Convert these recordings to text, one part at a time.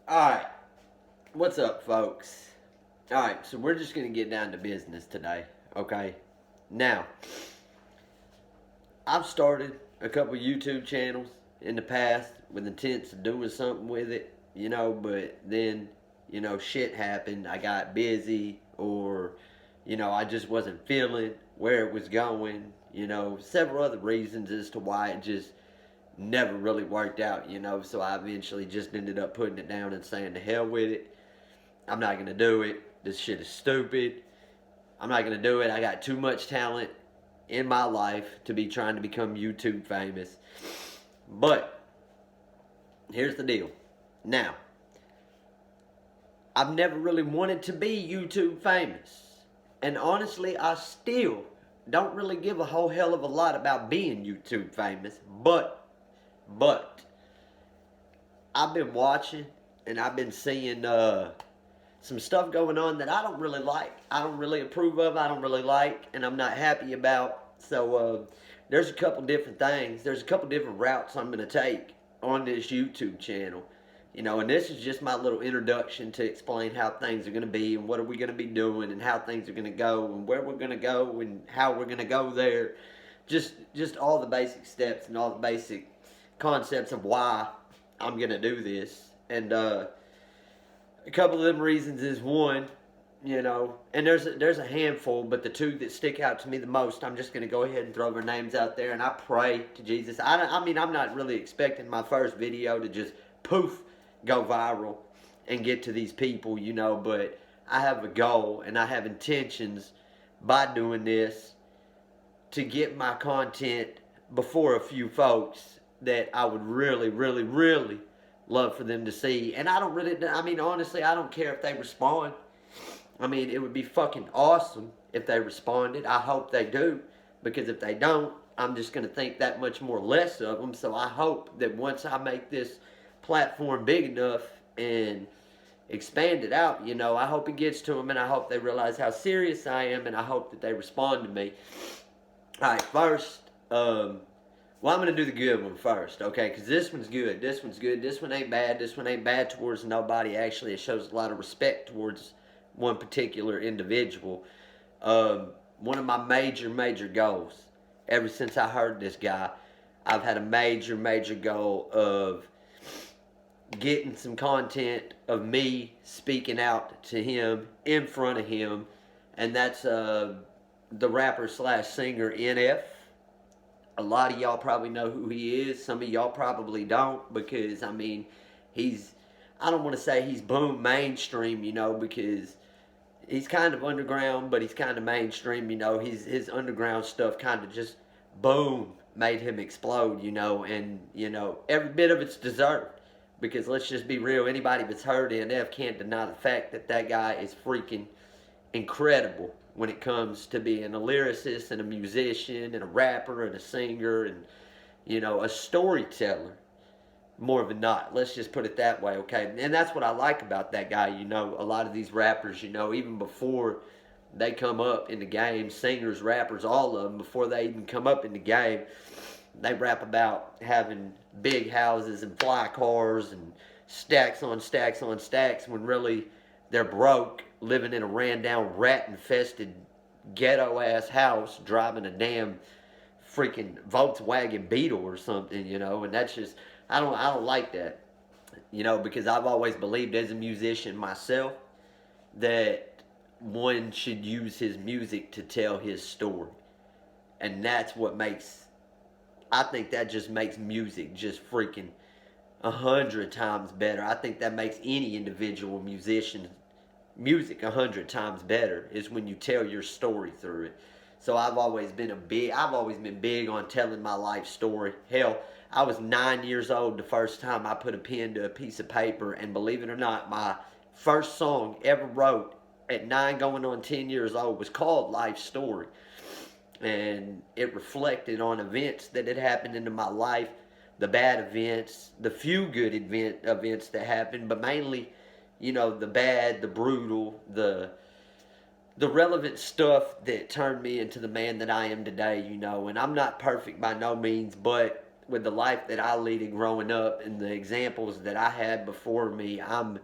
Alright, what's up, folks? Alright, so we're just going to get down to business today, okay? Now, I've started a couple YouTube channels in the past with intents of doing something with it, but then, shit happened. I got busy, or, I just wasn't feeling where it was going, several other reasons as to why it just never really worked out, so I eventually just ended up putting it down and saying the hell with it. I'm not gonna do it. This shit is stupid. I'm not gonna do it. I got too much talent in my life to be trying to become YouTube famous. But here's the deal. Now, I've never really wanted to be YouTube famous. And honestly, I still don't really give a whole hell of a lot about being YouTube famous. But I've been watching and I've been seeing some stuff going on that I don't really like. I don't really approve of. I don't really like, and I'm not happy about. So there's a couple different things. There's a couple different routes I'm going to take on this YouTube channel. And this is just my little introduction to explain how things are going to be and what are we going to be doing and how things are going to go and where we're going to go and how we're going to go there. Just all the basic steps and all the basic concepts of why I'm going to do this. And a couple of them reasons is one, and there's a handful, but the two that stick out to me the most, I'm just going to go ahead and throw their names out there, and I pray to Jesus. I mean, I'm not really expecting my first video to just poof, go viral and get to these people, but I have a goal and I have intentions by doing this to get my content before a few folks that I would really, really, really love for them to see. And honestly, I don't care if they respond. I mean, it would be fucking awesome if they responded. I hope they do, because if they don't, I'm just going to think that much more less of them. So I hope that once I make this platform big enough and expand it out, I hope it gets to them, and I hope they realize how serious I am, and I hope that they respond to me. Alright, first, I'm going to do the good one first, okay? Because this one's good. This one's good. This one ain't bad. This one ain't bad towards nobody. Actually, it shows a lot of respect towards one particular individual. One of my major goals, ever since I heard this guy, I've had a major goal of getting some content of me speaking out to him, in front of him, and that's the rapper slash singer NF. A lot of y'all probably know who he is. Some of y'all probably don't, because, I mean, I don't want to say he's boom mainstream, because he's kind of underground, but he's kind of mainstream, his underground stuff kind of just, boom, made him explode, and, every bit of it's deserved. Because let's just be real, anybody that's heard NF can't deny the fact that that guy is freaking incredible when it comes to being a lyricist and a musician and a rapper and a singer and, a storyteller. More of a not. Let's just put it that way, okay? And that's what I like about that guy, a lot of these rappers, even before they come up in the game, singers, rappers, all of them, before they even come up in the game, they rap about having big houses and fly cars and stacks on stacks on stacks, when really they're broke, living in a ran down, rat infested, ghetto ass house, driving a damn freaking Volkswagen Beetle or something, and that's just, I don't like that, because I've always believed as a musician myself that one should use his music to tell his story. And that's what I think that just makes music just freaking 100 times better. I think that makes any individual musician's music 100 times better, is when you tell your story through it. So I've always been big on telling my life story. Hell, I was 9 years old the first time I put a pen to a piece of paper, and believe it or not, my first song ever wrote at 9 going on 10 years old was called Life Story. And it reflected on events that had happened into my life, the bad events, the few good events that happened, but mainly, the bad, the brutal, the relevant stuff that turned me into the man that I am today, and I'm not perfect by no means, but with the life that I lead growing up and the examples that I had before me, I'm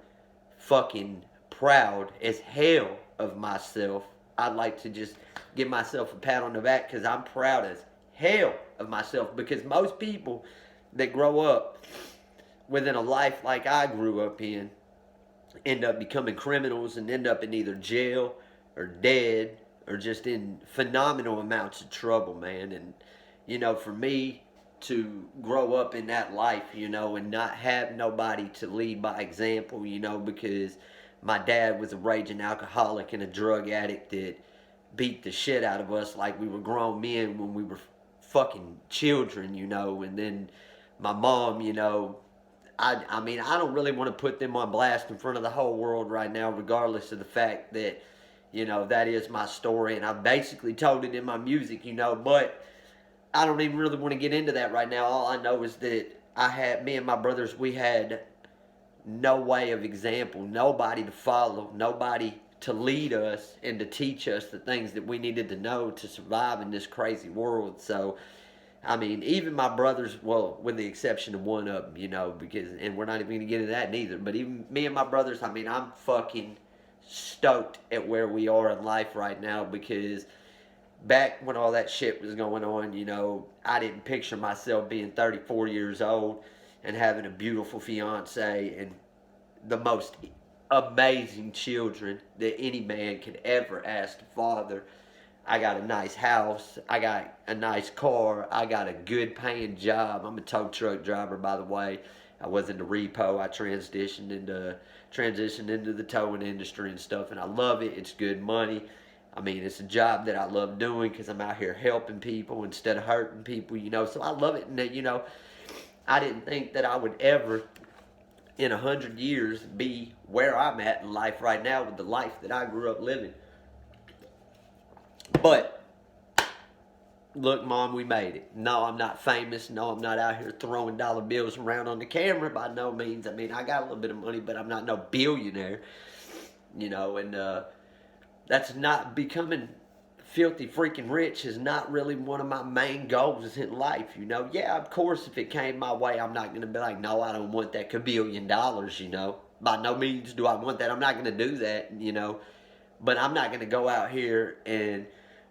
fucking proud as hell of myself. I'd like to just give myself a pat on the back because I'm proud as hell of myself, because most people that grow up within a life like I grew up in end up becoming criminals and end up in either jail or dead or just in phenomenal amounts of trouble, man. And, you know, for me to grow up in that life, you know, and not have nobody to lead by example, you know, because my dad was a raging alcoholic and a drug addict that beat the shit out of us like we were grown men when we were fucking children, you know. And then my mom, you know, I mean, I don't really want to put them on blast in front of the whole world right now, regardless of the fact that, you know, that is my story, and I've basically told it in my music, you know, but I don't even really want to get into that right now. All I know is that me and my brothers, we had no way of example, nobody to follow, nobody to lead us and to teach us the things that we needed to know to survive in this crazy world. So, I mean, even my brothers, well, with the exception of one of them, you know, because, and we're not even going to get into that neither, but even me and my brothers, I mean, I'm fucking stoked at where we are in life right now, because back when all that shit was going on, you know, I didn't picture myself being 34 years old and having a beautiful fiance and the most amazing children that any man could ever ask to father. I got a nice house. I got a nice car. I got a good paying job. I'm a tow truck driver, by the way. I was in the repo. I transitioned into the towing industry and stuff, and I love it. It's good money. I mean, it's a job that I love doing because I'm out here helping people instead of hurting people, you know. So I love it, and that, you know, I didn't think that I would ever, in 100 years, be where I'm at in life right now with the life that I grew up living. But look, Mom, we made it. No, I'm not famous. No, I'm not out here throwing dollar bills around on the camera by no means. I mean, I got a little bit of money, but I'm not no billionaire, you know. And that's not becoming filthy freaking rich is not really one of my main goals in life, you know. Yeah, of course, if it came my way, I'm not going to be like, no, I don't want that kabillion dollars, you know. By no means do I want that. I'm not going to do that, you know. But I'm not going to go out here and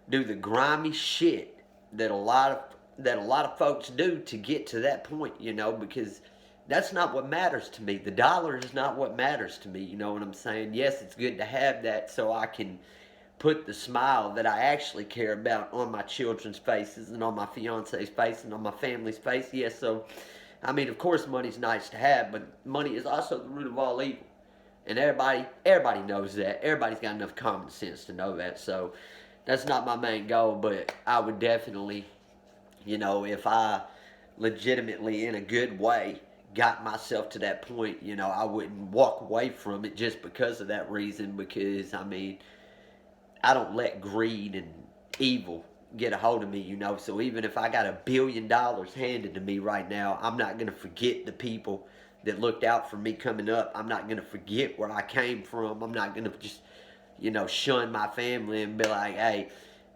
do the grimy shit that a lot of folks do to get to that point, you know, because that's not what matters to me. The dollar is not what matters to me, you know what I'm saying? Yes, it's good to have that so I can put the smile that I actually care about on my children's faces and on my fiance's face and on my family's face. Yes, so, I mean, of course money's nice to have, but money is also the root of all evil. And everybody knows that. Everybody's got enough common sense to know that. So that's not my main goal, but I would definitely, you know, if I legitimately in a good way got myself to that point, you know, I wouldn't walk away from it just because of that reason, because, I mean, I don't let greed and evil get a hold of me, you know. So even if I got $1 billion handed to me right now, I'm not going to forget the people that looked out for me coming up. I'm not going to forget where I came from. I'm not going to just, you know, shun my family and be like, hey,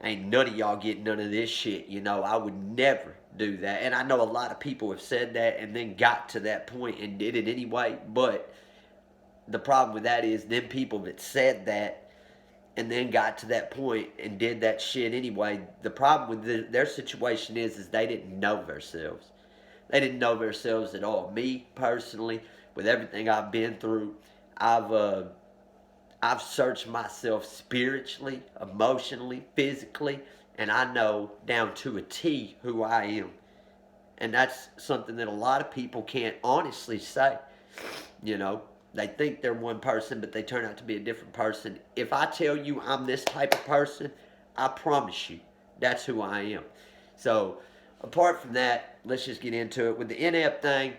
ain't none of y'all get none of this shit, you know. I would never do that. And I know a lot of people have said that and then got to that point and did it anyway. But the problem with that is them people that said that and then got to that point and did that shit anyway, the problem with their situation is they didn't know themselves. They didn't know themselves at all. Me, personally, with everything I've been through, I've searched myself spiritually, emotionally, physically, and I know down to a T who I am. And that's something that a lot of people can't honestly say, you know. They think they're one person, but they turn out to be a different person. If I tell you I'm this type of person, I promise you, that's who I am. So, apart from that, let's just get into it. With the inept thing,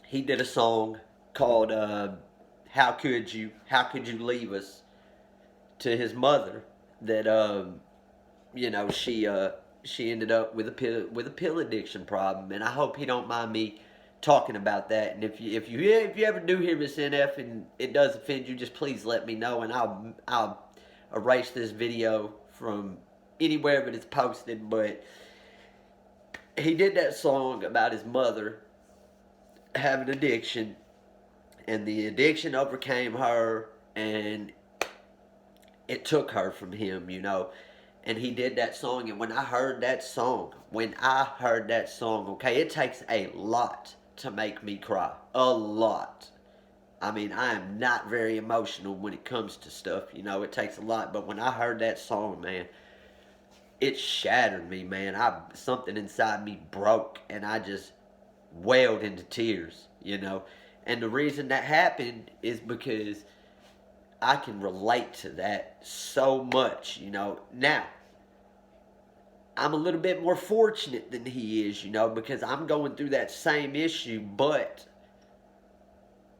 he did a song called How Could You Leave Us, to his mother that, you know, she ended up with a pill addiction problem. And I hope he don't mind me talking about that. And if you ever do hear this NF and it does offend you, just please let me know, and I'll erase this video from anywhere that it's posted. But he did that song about his mother having addiction, and the addiction overcame her, and it took her from him, you know. And he did that song, and when I heard that song, okay, it takes a lot to make me cry. A lot. I mean, I am not very emotional when it comes to stuff, you know, it takes a lot. But when I heard that song, man, it shattered me, man. Something inside me broke, and I just wailed into tears, you know. And the reason that happened is because I can relate to that so much, you know. Now, I'm a little bit more fortunate than he is, you know, because I'm going through that same issue, but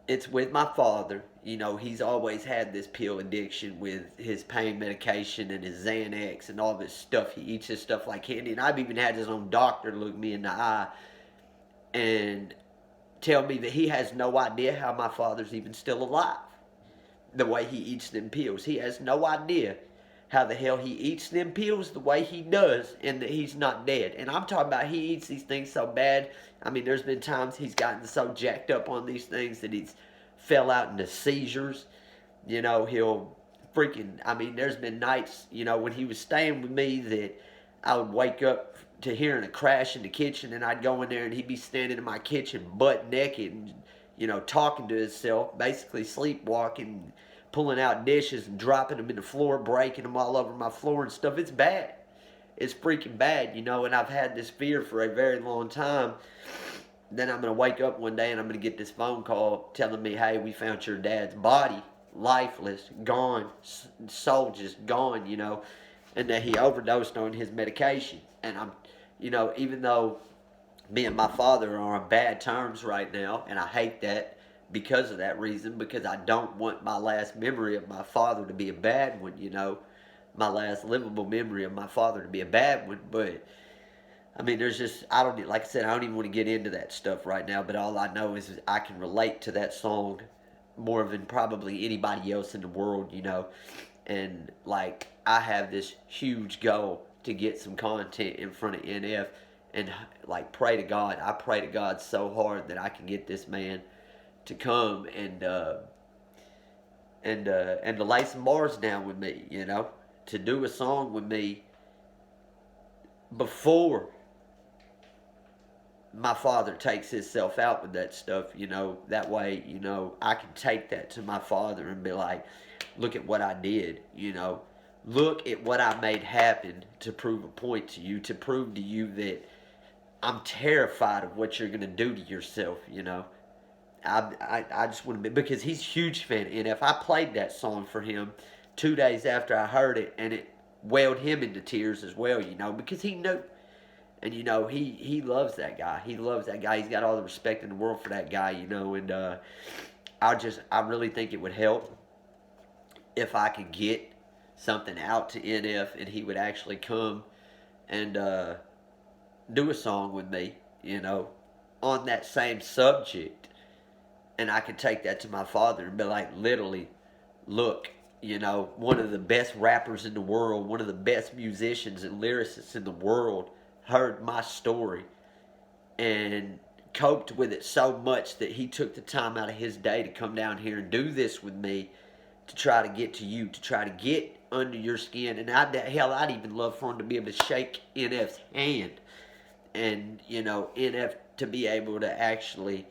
it's with my father. You know, he's always had this pill addiction with his pain medication and his Xanax and all this stuff. He eats his stuff like candy. And I've even had his own doctor look me in the eye and tell me that he has no idea how my father's even still alive. The way he eats them pills. He has no idea how the hell he eats them pills the way he does and that he's not dead. And I'm talking about he eats these things so bad. I mean, there's been times he's gotten so jacked up on these things that he's fell out into seizures. You know, he'll freaking, I mean, there's been nights, you know, when he was staying with me that I would wake up to hearing a crash in the kitchen, and I'd go in there and he'd be standing in my kitchen butt naked and, you know, talking to himself, basically sleepwalking, pulling out dishes and dropping them in the floor, breaking them all over my floor and stuff. It's bad. It's freaking bad, you know, and I've had this fear for a very long time. Then I'm going to wake up one day and I'm going to get this phone call telling me, hey, we found your dad's body, lifeless, gone, soul just gone, you know, and that he overdosed on his medication. And I'm, you know, even though me and my father are on bad terms right now, and I hate that because of that reason, because I don't want my last memory of my father to be a bad one, you know, my last livable memory of my father to be a bad one. But I mean, there's just, I don't, like I said, I don't even want to get into that stuff right now, but all I know is I can relate to that song more than probably anybody else in the world, you know. And like, I have this huge goal to get some content in front of NF, and like, pray to God. I pray to God so hard that I can get this man to come and to lay some bars down with me, you know, to do a song with me before my father takes himself out with that stuff, you know. That way, you know, I can take that to my father and be like, look at what I did, you know. Look at what I made happen to prove a point to you, to prove to you that I'm terrified of what you're going to do to yourself, you know. I just want to be, because he's a huge fan. And if I played that song for him 2 days after I heard it, and it wailed him into tears as well, you know, because he knew. And, you know, he loves that guy. He loves that guy. He's got all the respect in the world for that guy, you know. And I really think it would help if I could get something out to NF and he would actually come and do a song with me, you know, on that same subject. And I could take that to my father and be like, literally, look, you know, one of the best rappers in the world, one of the best musicians and lyricists in the world heard my story and coped with it so much that he took the time out of his day to come down here and do this with me, to try to get to you, to try to get under your skin. And I'd even love for him to be able to shake NF's hand, and, you know, NF to be able to actually,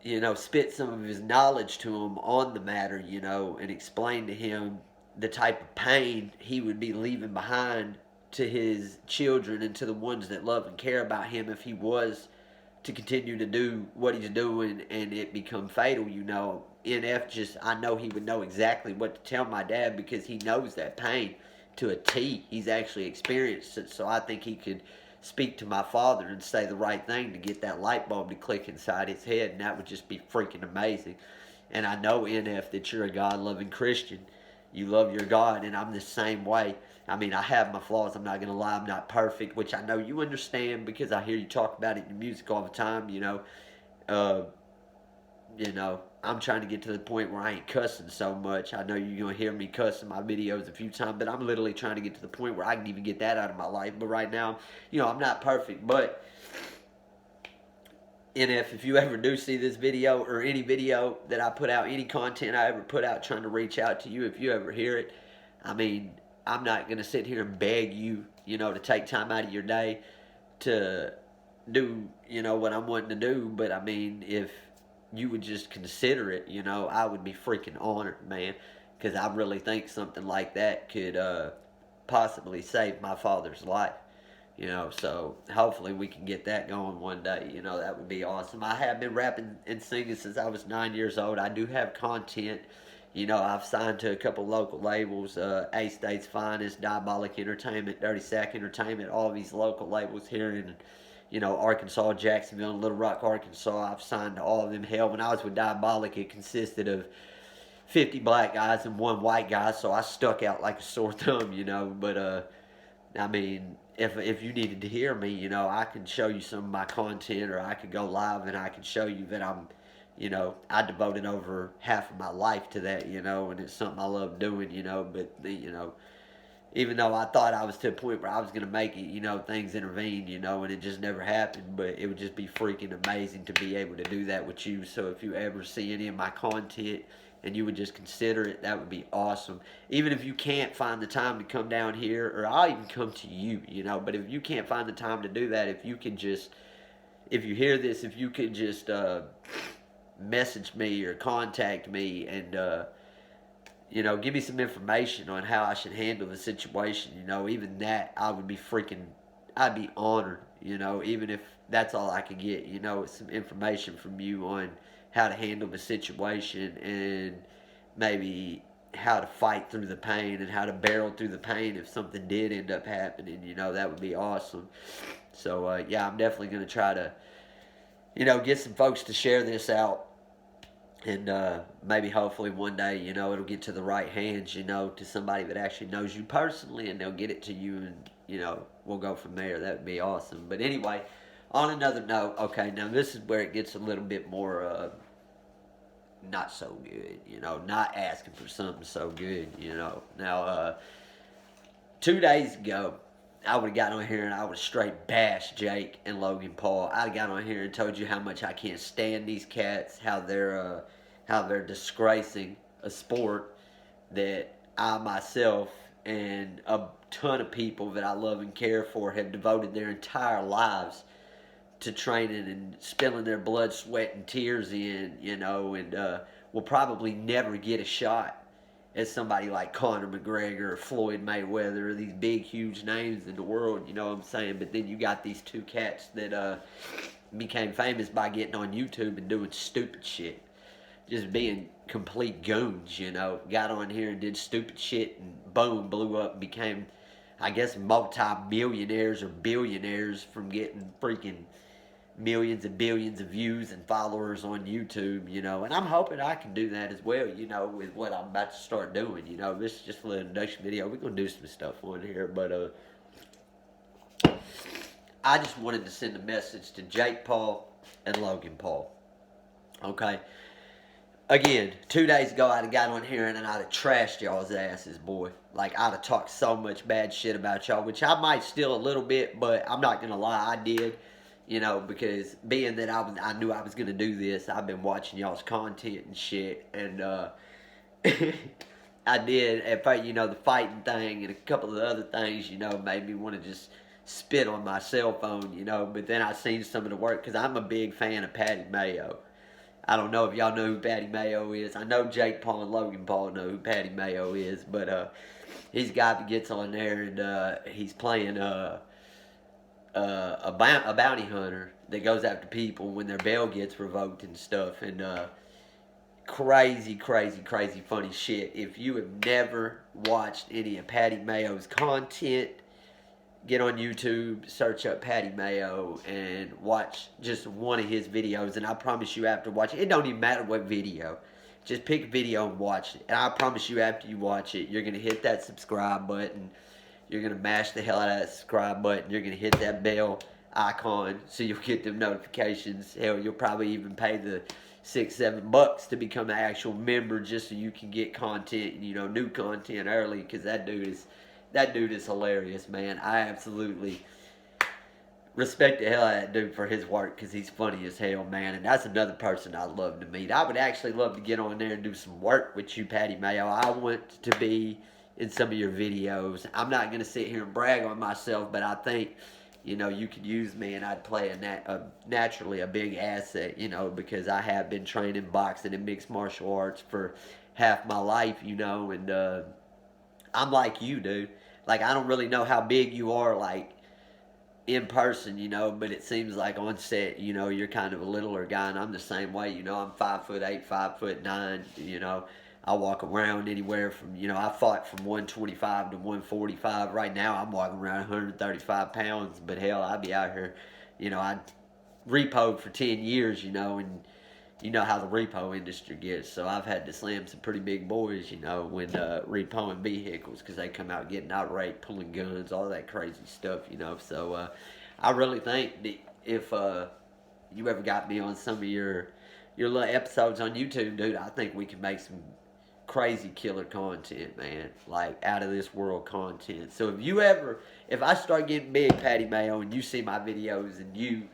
you know, spit some of his knowledge to him on the matter, you know, and explain to him the type of pain he would be leaving behind to his children and to the ones that love and care about him if he was to continue to do what he's doing and it become fatal, you know. NF just, I know he would know exactly what to tell my dad, because he knows that pain to a T. He's actually experienced it, so I think he could speak to my father and say the right thing to get that light bulb to click inside his head, and that would just be freaking amazing. And I know, NF, that you're a God-loving Christian. You love your God, and I'm the same way. I mean, I have my flaws. I'm not going to lie. I'm not perfect, which I know you understand because I hear you talk about it in your music all the time, you know. you know, I'm trying to get to the point where I ain't cussing so much. I know you're going to hear me cuss in my videos a few times, but I'm literally trying to get to the point where I can even get that out of my life. But right now, you know, I'm not perfect. But, and if you ever do see this video or any video that I put out, any content I ever put out trying to reach out to you, if you ever hear it, I mean, I'm not going to sit here and beg you, you know, to take time out of your day to do, you know, what I'm wanting to do. But I mean, if you would just consider it, you know, I would be freaking honored, man, because I really think something like that could possibly save my father's life, you know. So hopefully we can get that going one day, you know. That would be awesome. I have been rapping and singing since I was 9 years old. I do have content. You know, I've signed to a couple local labels, A State's Finest, Diabolic Entertainment, Dirty Sack Entertainment, all these local labels here in, you know, Arkansas, Jacksonville, and Little Rock, Arkansas. I've signed to all of them. Hell, when I was with Diabolic, it consisted of 50 black guys and one white guy, so I stuck out like a sore thumb, you know. But, I mean, if you needed to hear me, you know, I could show you some of my content, or I could go live and I could show you that I'm, you know, I devoted over half of my life to that, you know, and it's something I love doing, you know. But, you know, even though I thought I was to a point where I was going to make it, you know, things intervened, you know, and it just never happened. But it would just be freaking amazing to be able to do that with you. So if you ever see any of my content and you would just consider it, that would be awesome. Even if you can't find the time to come down here, or I'll even come to you, you know. But if you can't find the time to do that, if you can just, if you hear this, if you could just message me or contact me and, you know, give me some information on how I should handle the situation, you know, even that, I would be freaking, I'd be honored, you know, even if that's all I could get, you know, some information from you on how to handle the situation, and maybe how to fight through the pain and how to barrel through the pain if something did end up happening, you know. That would be awesome. So, yeah, I'm definitely going to try to, you know, get some folks to share this out. And maybe hopefully one day, you know, it'll get to the right hands, you know, to somebody that actually knows you personally, and they'll get it to you, and, you know, we'll go from there. That would be awesome. But anyway, on another note, okay, now this is where it gets a little bit more not so good, you know, not asking for something so good, you know. Now, 2 days ago, I would have gotten on here and I would have straight bashed Jake and Logan Paul. I'd have got on here and told you how much I can't stand these cats, how they're disgracing a sport that I myself and a ton of people that I love and care for have devoted their entire lives to training and spilling their blood, sweat, and tears in, you know, and will probably never get a shot as somebody like Conor McGregor or Floyd Mayweather, or these big, huge names in the world, you know what I'm saying? But then you got these two cats that became famous by getting on YouTube and doing stupid shit. Just being complete goons, you know. Got on here and did stupid shit and boom, blew up and became, I guess, multi-millionaires or billionaires from getting freaking millions and billions of views and followers on YouTube, you know. And I'm hoping I can do that as well, you know, with what I'm about to start doing, you know. This is just a little introduction video. We're going to do some stuff on here, but I just wanted to send a message to Jake Paul and Logan Paul. Okay. Again, 2 days ago, I'd have got on here and I'd have trashed y'all's asses, boy. Like, I'd have talked so much bad shit about y'all, which I might still a little bit, but I'm not going to lie, I did. You know, because being that I knew I was going to do this, I've been watching y'all's content and shit, and I did, in fact, you know, the fighting thing and a couple of the other things, you know, made me want to just spit on my cell phone, you know. But then I seen some of the work, because I'm a big fan of Patty Mayo. I don't know if y'all know who Patty Mayo is. I know Jake Paul and Logan Paul know who Patty Mayo is, but he's a guy that gets on there and he's playing a bounty hunter that goes after people when their bail gets revoked and stuff, and crazy funny shit. If you have never watched any of Patty Mayo's content, get on YouTube, search up Patty Mayo, and watch just one of his videos, and I promise you after watching it, don't even matter what video, just pick a video and watch it, and I promise you after you watch it, you're going to hit that subscribe button. You're going to mash the hell out of that subscribe button. You're going to hit that bell icon so you'll get them notifications. Hell, you'll probably even pay the $6-7 to become an actual member, just so you can get content, new content early. Because that dude is hilarious, man. I absolutely respect the hell out of that dude for his work, because he's funny as hell, man. And that's another person I'd love to meet. I would actually love to get on there and do some work with you, Patty Mayo. I want to be in some of your videos. I'm not going to sit here and brag on myself, but I think, you could use me, and I'd play naturally a big asset, because I have been training boxing and mixed martial arts for half my life, and I'm like you, dude. Like, I don't really know how big you are, like, in person, but it seems like on set, you're kind of a littler guy, and I'm the same way, I'm 5'8", 5'9", I walk around anywhere from, I fought from 125 to 145. Right now, I'm walking around 135 pounds, but hell, I'd be out here, I repoed for 10 years, and you know how the repo industry gets. So I've had to slam some pretty big boys, when repoing vehicles, because they come out getting outright, pulling guns, all that crazy stuff, So I really think that if you ever got me on some of your little episodes on YouTube, dude, I think we can make some crazy killer content, man. Like, out of this world content. So if I start getting big, Patty Mayo, and you see my videos, and you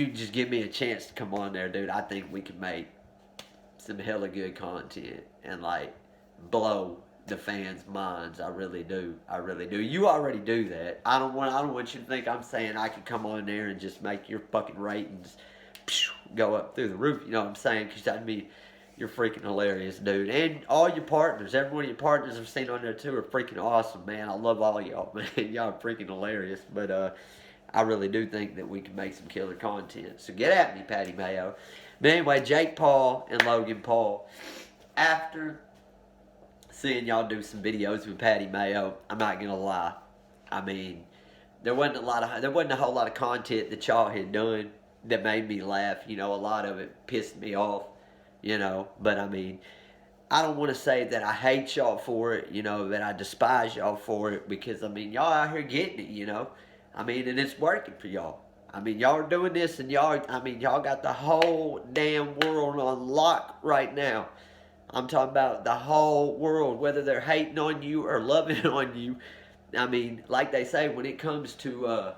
just give me a chance to come on there, dude, I think we can make some hella good content and, like, blow the fans' minds. I really do. I really do. You already do that. I don't want you to think I'm saying I can come on there and just make your fucking ratings go up through the roof. You know what I'm saying? Because you're freaking hilarious, dude. And all your partners, every one of your partners I've seen on there too are freaking awesome, man. I love all y'all, man. Y'all are freaking hilarious. But I really do think that we can make some killer content. So get at me, Patty Mayo. But anyway, Jake Paul and Logan Paul. After seeing y'all do some videos with Patty Mayo, I'm not gonna lie. I mean, there wasn't a whole lot of content that y'all had done that made me laugh. A lot of it pissed me off. But I mean, I don't want to say that I hate y'all for it, that I despise y'all for it, because I mean, y'all out here getting it, I mean, and it's working for y'all. I mean, y'all are doing this, and y'all got the whole damn world on lock right now. I'm talking about the whole world, whether they're hating on you or loving on you. I mean, like they say, when it comes to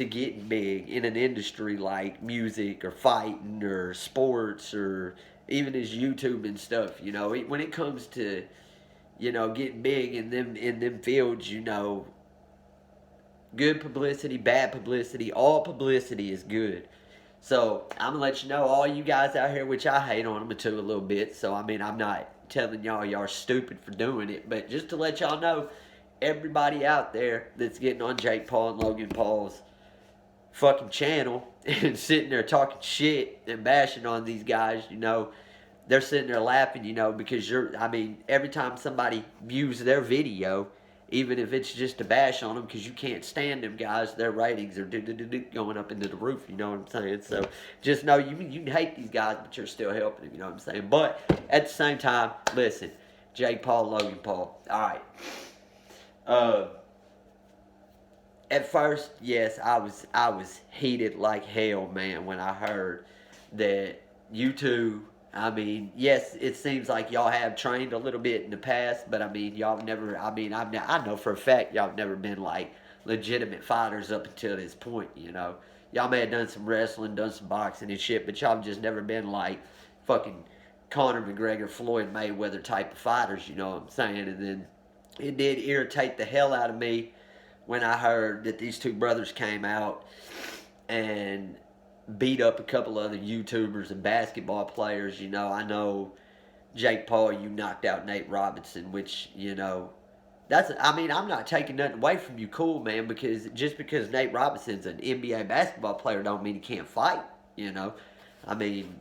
getting big in an industry like music or fighting or sports or even as YouTube and stuff, when it comes to, getting big in them fields, good publicity, bad publicity, all publicity is good. So I'm gonna let you know, all you guys out here, which I hate on them too a little bit. So I mean, I'm not telling y'all are stupid for doing it, but just to let y'all know, everybody out there that's getting on Jake Paul and Logan Paul's fucking channel and sitting there talking shit and bashing on these guys, they're sitting there laughing, because every time somebody views their video, even if it's just to bash on them, because you can't stand them guys, their ratings are going up into the roof, you know what I'm saying? So just know you can hate these guys, but you're still helping them, you know what I'm saying? But at the same time, listen, Jake Paul, Logan Paul, all right. At first, yes, I was heated like hell, man, when I heard that you two, I mean, yes, it seems like y'all have trained a little bit in the past, but I mean, y'all never, I know for a fact y'all have never been like legitimate fighters up until this point, Y'all may have done some wrestling, done some boxing and shit, but y'all have just never been like fucking Conor McGregor, Floyd Mayweather type of fighters, you know what I'm saying? And then it did irritate the hell out of me when I heard that these two brothers came out and beat up a couple other YouTubers and basketball players. I know Jake Paul, you knocked out Nate Robinson, which, I'm not taking nothing away from you, cool, man, because just because Nate Robinson's an NBA basketball player don't mean he can't fight, I mean,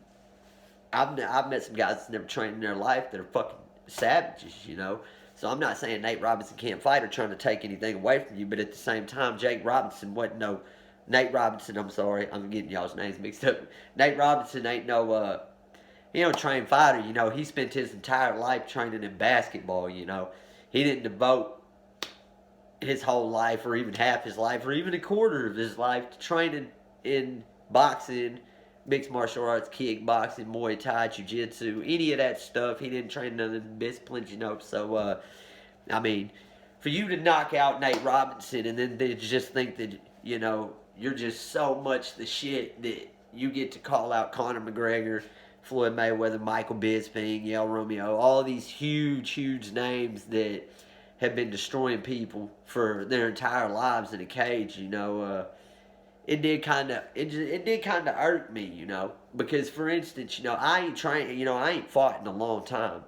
I've met some guys that's never trained in their life that are fucking savages, So I'm not saying Nate Robinson can't fight or trying to take anything away from you, but at the same time, Nate Robinson, I'm sorry, I'm getting y'all's names mixed up. Nate Robinson ain't he don't train fighter, he spent his entire life training in basketball, He didn't devote his whole life or even half his life or even a quarter of his life to training in boxing mixed martial arts, kickboxing, Muay Thai, Jiu-Jitsu, any of that stuff. He didn't train none of the disciplines, you know. So, I mean, for you to knock out Nate Robinson and then they just think that, you know, you're just so much the shit that you get to call out Conor McGregor, Floyd Mayweather, Michael Bisping, Yael Romeo, all these huge, huge names that have been destroying people for their entire lives in a cage, you know. It did kind of hurt me, you know, because for instance, you know, I ain't fought in a long time.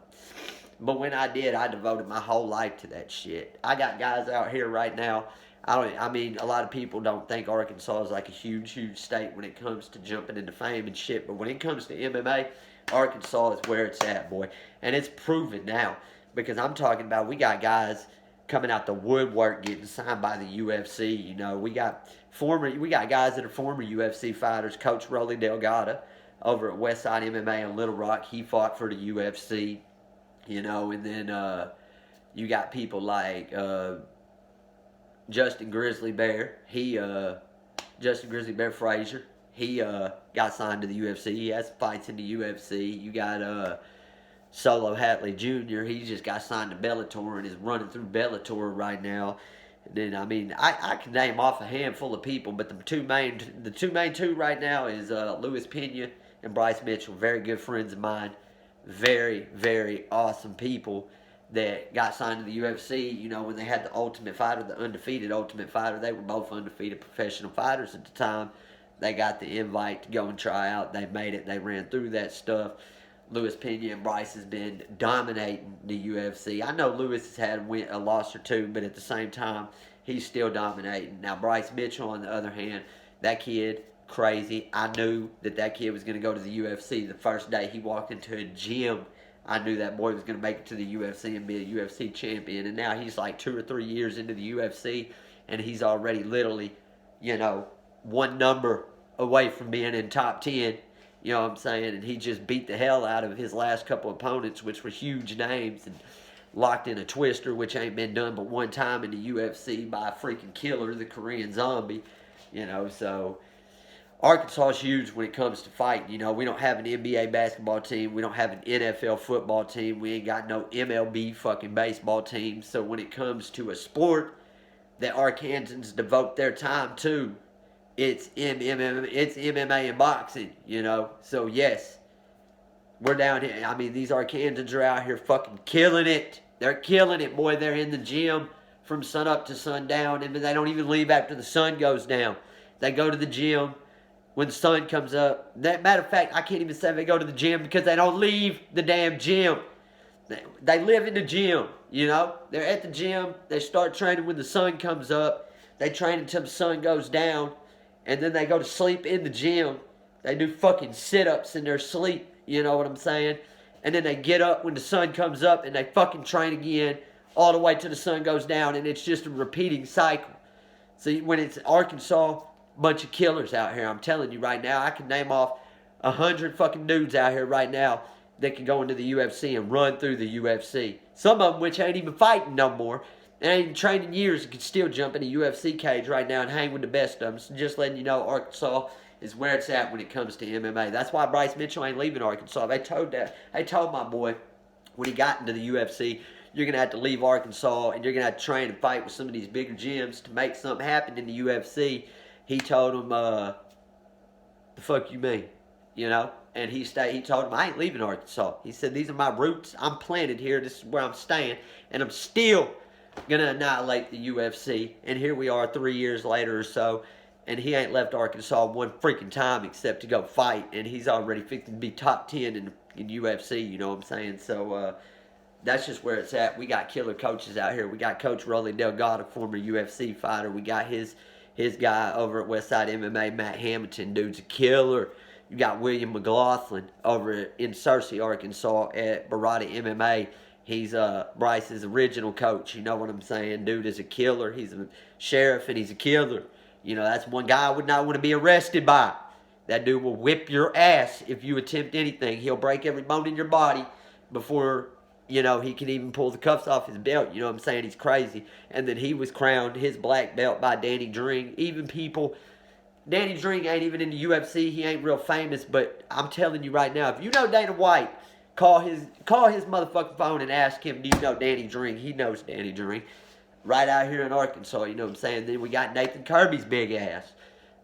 But when I did, I devoted my whole life to that shit. I got guys out here right now. I mean, a lot of people don't think Arkansas is like a huge, huge state when it comes to jumping into fame and shit. But when it comes to MMA, Arkansas is where it's at, boy. And it's proven now. Because I'm talking about, we got guys coming out the woodwork getting signed by the UFC. You know, we got guys that are former UFC fighters. Coach Rolly Delgado over at Westside MMA in Little Rock. He fought for the UFC. You know, and then you got people like Justin Grizzly Bear. Justin Grizzly Bear Frazier. He got signed to the UFC. He has fights in the UFC. You got Solo Hatley Jr. He just got signed to Bellator and is running through Bellator right now. And then I mean, I can name off a handful of people, but the two main two right now is Luis Pena and Bryce Mitchell. Very good friends of mine. Very, very awesome people that got signed to the UFC. You know, when they had the Ultimate Fighter, the undefeated Ultimate Fighter, they were both undefeated professional fighters at the time. They got the invite to go and try out. They made it. They ran through that stuff. Luis Pena and Bryce has been dominating the UFC. I know Luis has had a loss or two, but at the same time, he's still dominating. Now, Bryce Mitchell, on the other hand, that kid, crazy. I knew that kid was going to go to the UFC the first day he walked into a gym. I knew that boy was going to make it to the UFC and be a UFC champion. And now he's like 2 or 3 years into the UFC, and he's already literally, you know, one number away from being in top 10. You know what I'm saying? And he just beat the hell out of his last couple opponents, which were huge names, and locked in a twister, which ain't been done but one time in the UFC by a freaking killer, the Korean Zombie. You know, so Arkansas is huge when it comes to fighting. You know, we don't have an NBA basketball team. We don't have an NFL football team. We ain't got no MLB fucking baseball team. So when it comes to a sport that Arkansans devote their time to, it's MMA and boxing, you know. So, yes, we're down here. I mean, these Arkansans are out here fucking killing it. They're killing it, boy. They're in the gym from sun up to sundown, and they don't even leave after the sun goes down. They go to the gym when the sun comes up. Matter of fact, I can't even say they go to the gym because they don't leave the damn gym. They live in the gym, you know. They're at the gym. They start training when the sun comes up. They train until the sun goes down. And then they go to sleep in the gym. They do fucking sit-ups in their sleep. You know what I'm saying? And then they get up when the sun comes up and they fucking train again all the way till the sun goes down. And it's just a repeating cycle. See, when it's Arkansas, bunch of killers out here. I'm telling you right now, I can name off 100 fucking dudes out here right now that can go into the UFC and run through the UFC. Some of them which ain't even fighting no more. And ain't even training years and can still jump in a UFC cage right now and hang with the best of them. So just letting you know, Arkansas is where it's at when it comes to MMA. That's why Bryce Mitchell ain't leaving Arkansas. They told my boy when he got into the UFC, you're going to have to leave Arkansas and you're going to have to train and fight with some of these bigger gyms to make something happen in the UFC. He told him, the fuck you mean? You know? And he told him, I ain't leaving Arkansas. He said, these are my roots. I'm planted here. This is where I'm staying. And I'm still gonna annihilate the UFC, and here we are 3 years later or so, and he ain't left Arkansas one freaking time except to go fight, and he's already fixing to be top 10 in UFC, you know what I'm saying? So, that's just where it's at. We got killer coaches out here. We got Coach Rolly Delgado, former UFC fighter. We got his guy over at Westside MMA, Matt Hamilton. Dude's a killer. You got William McLaughlin over in Searcy, Arkansas at Barada MMA. He's Bryce's original coach. You know what I'm saying? Dude is a killer. He's a sheriff and he's a killer. You know, that's one guy I would not want to be arrested by. That dude will whip your ass if you attempt anything. He'll break every bone in your body before, you know, he can even pull the cuffs off his belt. You know what I'm saying? He's crazy. And then he was crowned his black belt by Danny Dring. Even people Danny Drink ain't even in the UFC. He ain't real famous, but I'm telling you right now, if you know Dana White, call his motherfucking phone and ask him, do you know Danny Drink? He knows Danny Drink. Right out here in Arkansas, you know what I'm saying? Then we got Nathan Kirby's big ass.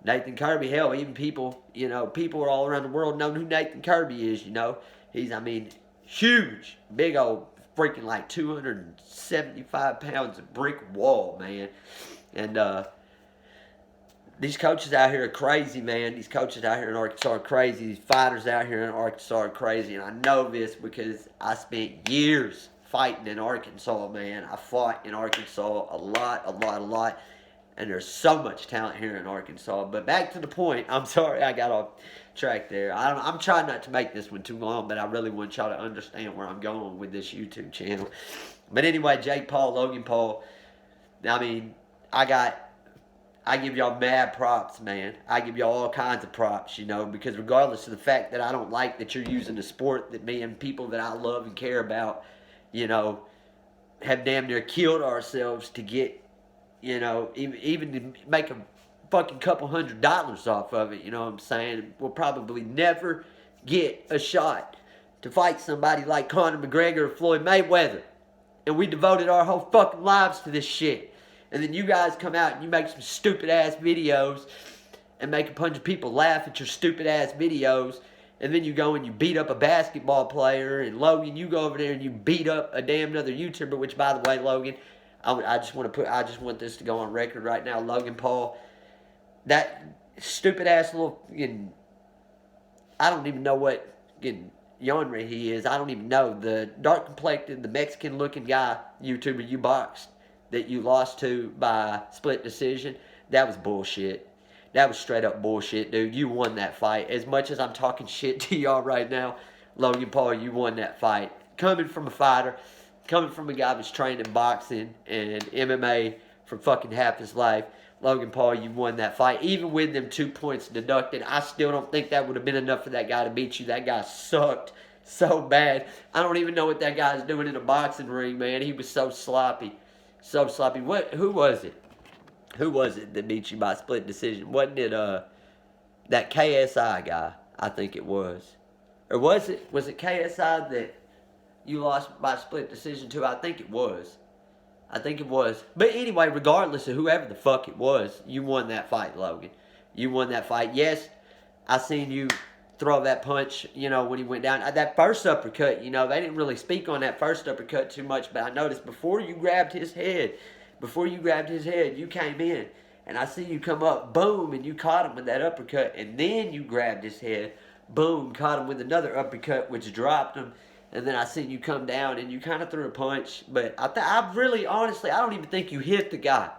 Nathan Kirby, hell, even people, people all around the world know who Nathan Kirby is, He's, huge, big old freaking like 275 pounds of brick wall, man. And these coaches out here are crazy, man. These coaches out here in Arkansas are crazy. These fighters out here in Arkansas are crazy. And I know this because I spent years fighting in Arkansas, man. I fought in Arkansas a lot. And there's so much talent here in Arkansas. But back to the point. I'm sorry I got off track there. I'm trying not to make this one too long, but I really want y'all to understand where I'm going with this YouTube channel. But anyway, Jake Paul, Logan Paul. I give y'all mad props, man. I give y'all all kinds of props, because regardless of the fact that I don't like that you're using the sport that me and people that I love and care about, have damn near killed ourselves to get, even to make a fucking couple $100 off of it, you know what I'm saying? We'll probably never get a shot to fight somebody like Conor McGregor or Floyd Mayweather. And we devoted our whole fucking lives to this shit. And then you guys come out and you make some stupid ass videos and make a bunch of people laugh at your stupid ass videos. And then you go and you beat up a basketball player. And Logan, you go over there and you beat up a damn another YouTuber. Which, by the way, Logan, I just want this to go on record right now. Logan Paul, that stupid ass little, I don't even know what genre he is. I don't even know. The dark complected, the Mexican looking guy, YouTuber you boxed, that you lost to by split decision, that was bullshit. That was straight up bullshit, dude. You won that fight. As much as I'm talking shit to y'all right now, Logan Paul, you won that fight. Coming from a fighter, coming from a guy that's trained in boxing and MMA for fucking half his life, Logan Paul, you won that fight. Even with them 2 points deducted, I still don't think that would have been enough for that guy to beat you. That guy sucked so bad. I don't even know what that guy's doing in a boxing ring, man. He was so sloppy. So sloppy. Who was it? Who was it that beat you by split decision? Wasn't it that KSI guy? I think it was. Or was it KSI that you lost by split decision to? I think it was. But anyway, regardless of whoever the fuck it was, you won that fight, Logan. You won that fight. Yes, I seen you throw that punch, when he went down. That first uppercut, they didn't really speak on that first uppercut too much, but I noticed before you grabbed his head, you came in, and I see you come up, boom, and you caught him with that uppercut, and then you grabbed his head, boom, caught him with another uppercut, which dropped him, and then I seen you come down, and you kind of threw a punch, but I really, honestly, I don't even think you hit the guy.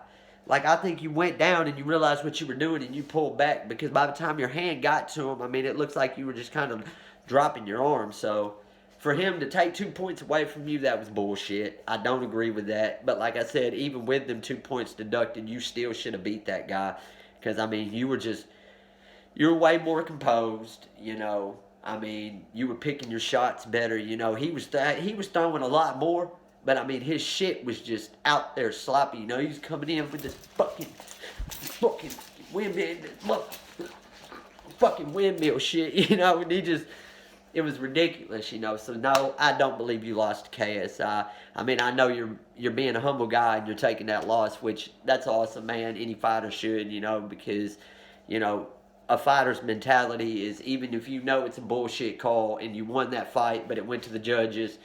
Like, I think you went down and you realized what you were doing and you pulled back, because by the time your hand got to him, it looks like you were just kind of dropping your arm. So, for him to take 2 points away from you, that was bullshit. I don't agree with that. But like I said, even with them 2 points deducted, you still should have beat that guy. Because, you were way more composed, you were picking your shots better, he was throwing a lot more. But, his shit was just out there sloppy. He was coming in with this fucking windmill shit, and it was ridiculous, So, no, I don't believe you lost to KSI. I know you're being a humble guy and you're taking that loss, which, that's awesome, man. Any fighter should, because, a fighter's mentality is, even if it's a bullshit call and you won that fight, but it went to the judges,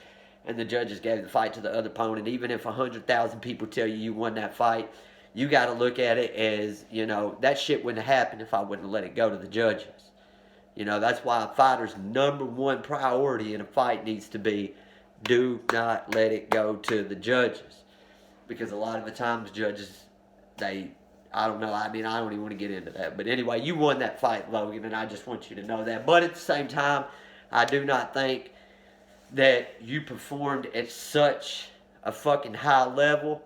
and the judges gave the fight to the other opponent, even if 100,000 people tell you won that fight, you got to look at it as, that shit wouldn't have happened if I wouldn't have let it go to the judges. That's why a fighter's number one priority in a fight needs to be, do not let it go to the judges. Because a lot of the times judges, I don't know, I don't even want to get into that. But anyway, you won that fight, Logan, and I just want you to know that. But at the same time, I do not think that you performed at such a fucking high level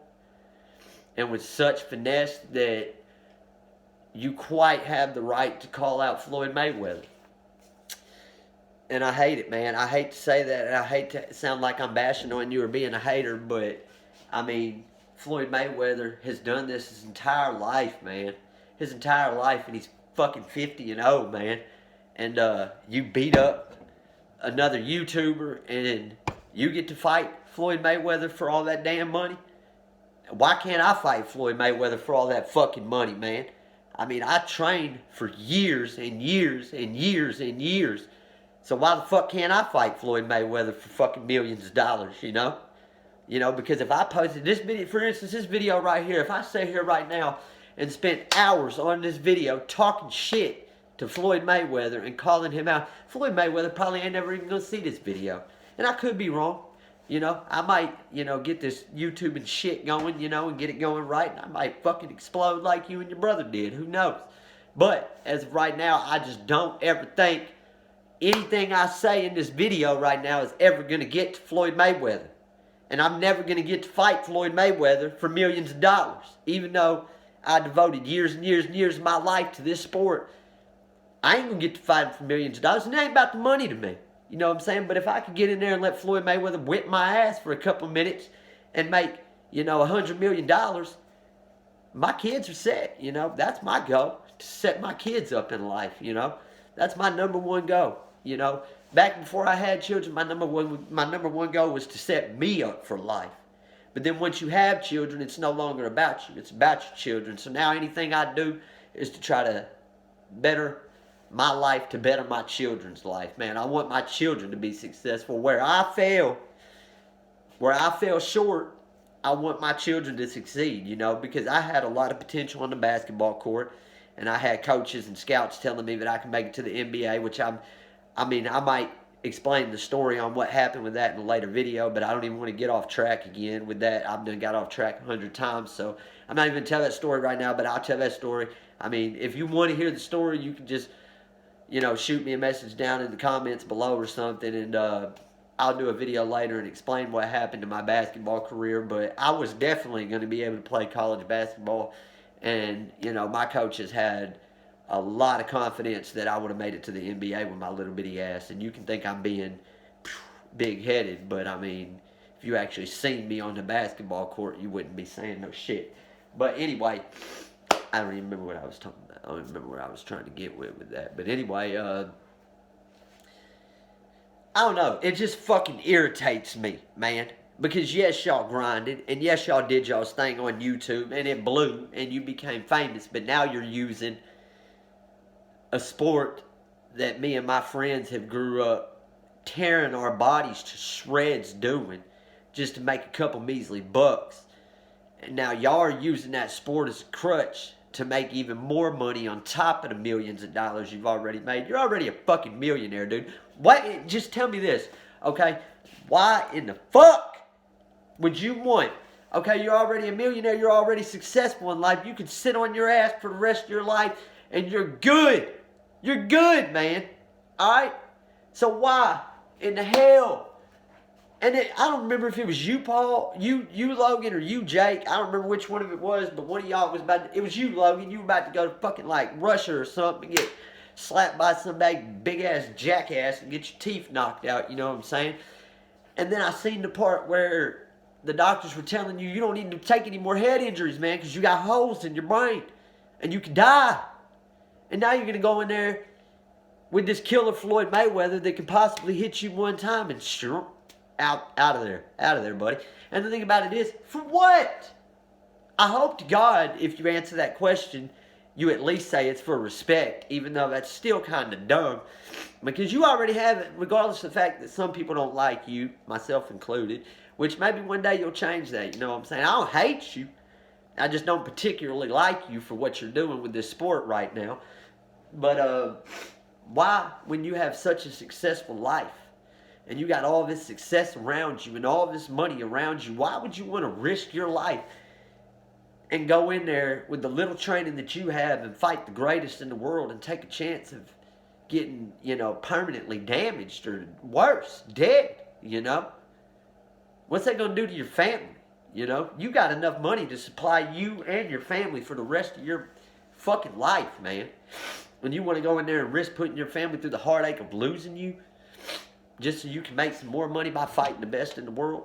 and with such finesse that you quite have the right to call out Floyd Mayweather. And I hate it, man. I hate to say that, and I hate to sound like I'm bashing on you or being a hater, but, Floyd Mayweather has done this his entire life, man. His entire life, and he's fucking 50-0, man. And you beat up another YouTuber and you get to fight Floyd Mayweather for all that damn money? Why can't I fight Floyd Mayweather for all that fucking money, man? I mean, I trained for years and years and years and years. So why the fuck can't I fight Floyd Mayweather for fucking millions of dollars, you know? You know, because if I posted this video, for instance, this video right here, if I sit here right now and spent hours on this video talking shit to Floyd Mayweather and calling him out, Floyd Mayweather probably ain't never even gonna see this video. And I could be wrong. You know, I might, you know, get this YouTube and shit going, you know, and get it going right. And I might fucking explode like you and your brother did. Who knows? But as of right now, I just don't ever think anything I say in this video right now is ever going to get to Floyd Mayweather. And I'm never going to get to fight Floyd Mayweather for millions of dollars. Even though I devoted years and years and years of my life to this sport, I ain't going to get to fight him for millions of dollars. And it ain't about the money to me. You know what I'm saying? But if I could get in there and let Floyd Mayweather whip my ass for a couple of minutes and make, you know, $100 million, my kids are set, you know. That's my goal, to set my kids up in life, you know. That's my number one goal, you know. Back before I had children, my number one goal was to set me up for life. But then once you have children, it's no longer about you. It's about your children. So now anything I do is to try to better my life, to better my children's life. Man, I want my children to be successful. Where I fail short, I want my children to succeed, you know, because I had a lot of potential on the basketball court, and I had coaches and scouts telling me that I can make it to the NBA, which I might explain the story on what happened with that in a later video, but I don't even want to get off track again with that. I've done got off track 100 times, so I'm not even going to tell that story right now, but I'll tell that story. I mean, if you want to hear the story, you can just, you know, shoot me a message down in the comments below or something, and I'll do a video later and explain what happened to my basketball career. But I was definitely going to be able to play college basketball, and, you know, my coaches had a lot of confidence that I would have made it to the NBA with my little bitty ass. And you can think I'm being big-headed, but, I mean, if you actually seen me on the basketball court, you wouldn't be saying no shit. But anyway, I don't even remember what I was talking about. I don't remember what I was trying to get with that. But anyway, I don't know. It just fucking irritates me, man. Because yes, y'all grinded. And yes, y'all did y'all's thing on YouTube. And it blew. And you became famous. But now you're using a sport that me and my friends have grew up tearing our bodies to shreds doing, just to make a couple measly bucks. And now y'all are using that sport as a crutch to make even more money on top of the millions of dollars you've already made. You're already a fucking millionaire, dude. What? Just tell me this, okay? Why in the fuck would you want? Okay, you're already a millionaire. You're already successful in life. You can sit on your ass for the rest of your life, and you're good. You're good, man. All right? So why in the hell? And I don't remember if it was you, Paul, you Logan, or you, Jake. I don't remember which one of it was, but one of y'all was about to, it was you, Logan. You were about to go to fucking, like, Russia or something and get slapped by some big-ass jackass and get your teeth knocked out, you know what I'm saying? And then I seen the part where the doctors were telling you, you don't need to take any more head injuries, man, because you got holes in your brain, and you can die. And now you're going to go in there with this killer Floyd Mayweather that can possibly hit you one time and sure, out of there, buddy. And the thing about it is, for what? I hope to God, if you answer that question, you at least say it's for respect, even though that's still kind of dumb. Because you already have it, regardless of the fact that some people don't like you, myself included, which maybe one day you'll change that, you know what I'm saying? I don't hate you. I just don't particularly like you for what you're doing with this sport right now. But why, when you have such a successful life, and you got all this success around you and all this money around you, why would you want to risk your life and go in there with the little training that you have and fight the greatest in the world and take a chance of getting, you know, permanently damaged or worse, dead, you know? What's that going to do to your family, you know? You got enough money to supply you and your family for the rest of your fucking life, man. When you want to go in there and risk putting your family through the heartache of losing you, just so you can make some more money by fighting the best in the world.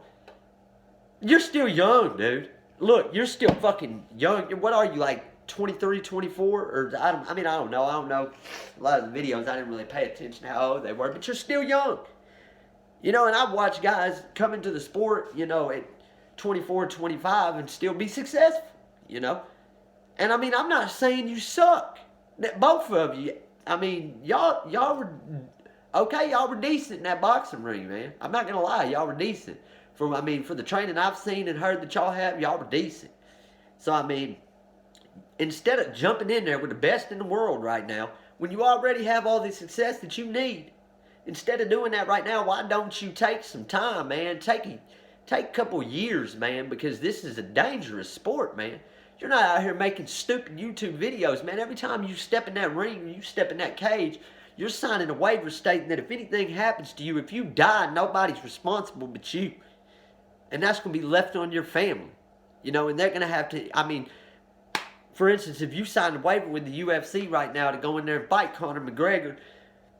You're still young, dude. Look, you're still fucking young. What are you, like 23, 24, or I don't know. A lot of the videos, I didn't really pay attention to how old they were, but you're still young. You know, and I've watched guys come into the sport, you know, at 24, 25 and still be successful, you know. And I mean, I'm not saying you suck. Both of you, I mean, y'all were, okay, y'all were decent in that boxing ring, man. I'm not going to lie, y'all were decent. For the training I've seen and heard that y'all have, y'all were decent. So, I mean, instead of jumping in there with the best in the world right now, when you already have all the success that you need, instead of doing that right now, why don't you take some time, man? Take a couple years, man, because this is a dangerous sport, man. You're not out here making stupid YouTube videos, man. Every time you step in that ring or you step in that cage, you're signing a waiver stating that if anything happens to you, if you die, nobody's responsible but you. And that's going to be left on your family. You know, and they're going to have to, I mean, for instance, if you sign a waiver with the UFC right now to go in there and fight Conor McGregor,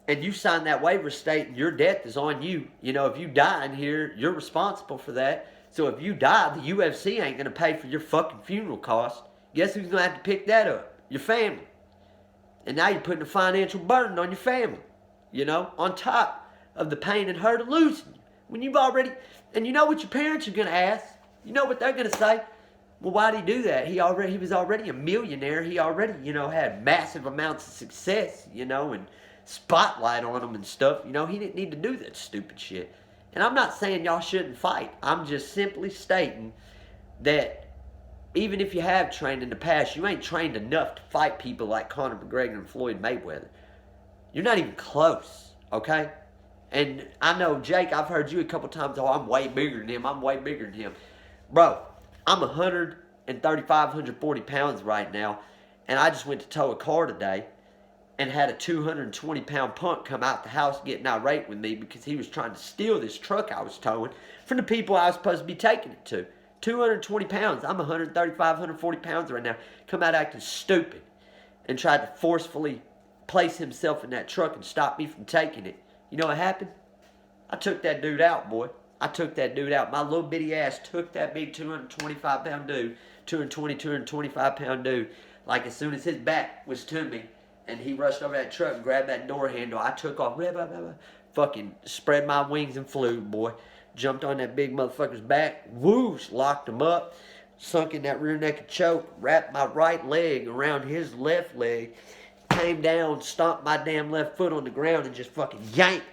and you sign that waiver stating your death is on you. You know, if you die in here, you're responsible for that. So if you die, the UFC ain't going to pay for your fucking funeral costs. Guess who's going to have to pick that up? Your family. And now you're putting a financial burden on your family. You know, on top of the pain and hurt of losing you. When you've already, and you know what your parents are going to ask? You know what they're going to say? Well, why'd he do that? He was already a millionaire. He already, you know, had massive amounts of success, you know, and spotlight on him and stuff. You know, he didn't need to do that stupid shit. And I'm not saying y'all shouldn't fight. I'm just simply stating that even if you have trained in the past, you ain't trained enough to fight people like Conor McGregor and Floyd Mayweather. You're not even close, okay? And I know, Jake, I've heard you a couple times, oh, I'm way bigger than him. I'm way bigger than him. Bro, I'm 135, 140 pounds right now, and I just went to tow a car today and had a 220-pound punk come out the house getting irate with me because he was trying to steal this truck I was towing from the people I was supposed to be taking it to. 220 pounds. I'm 135, 140 pounds right now. Come out acting stupid and tried to forcefully place himself in that truck and stop me from taking it. You know what happened? I took that dude out, boy. I took that dude out. My little bitty ass took that big 225-pound dude, 225-pound dude, like as soon as his back was to me, and he rushed over that truck and grabbed that door handle. I took off, fucking spread my wings and flew, boy. Jumped on that big motherfucker's back, whoosh, locked him up, sunk in that rear naked choke, wrapped my right leg around his left leg, came down, stomped my damn left foot on the ground and just fucking yanked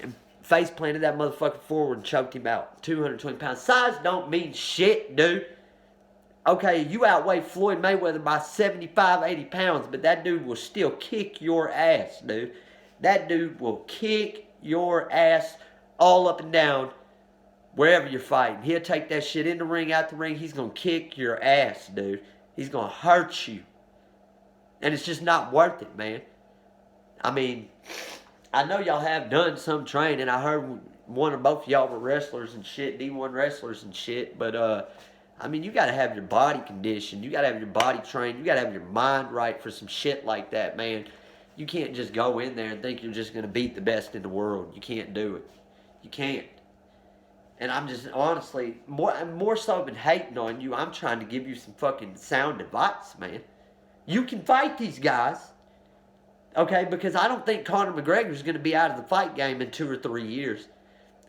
and face planted that motherfucker forward and choked him out. 220 pounds. Size don't mean shit, dude. Okay, you outweigh Floyd Mayweather by 75, 80 pounds, but that dude will still kick your ass, dude. That dude will kick your ass all up and down wherever you're fighting. He'll take that shit in the ring, out the ring. He's going to kick your ass, dude. He's going to hurt you. And it's just not worth it, man. I mean, I know y'all have done some training. I heard one or both of y'all were wrestlers and shit, D1 wrestlers and shit, but, I mean, you got to have your body conditioned. You got to have your body trained. You got to have your mind right for some shit like that, man. You can't just go in there and think you're just going to beat the best in the world. You can't do it. You can't. And I'm just, honestly, more so than hating on you, I'm trying to give you some fucking sound advice, man. You can fight these guys, okay? Because I don't think Conor McGregor's going to be out of the fight game in 2 or 3 years.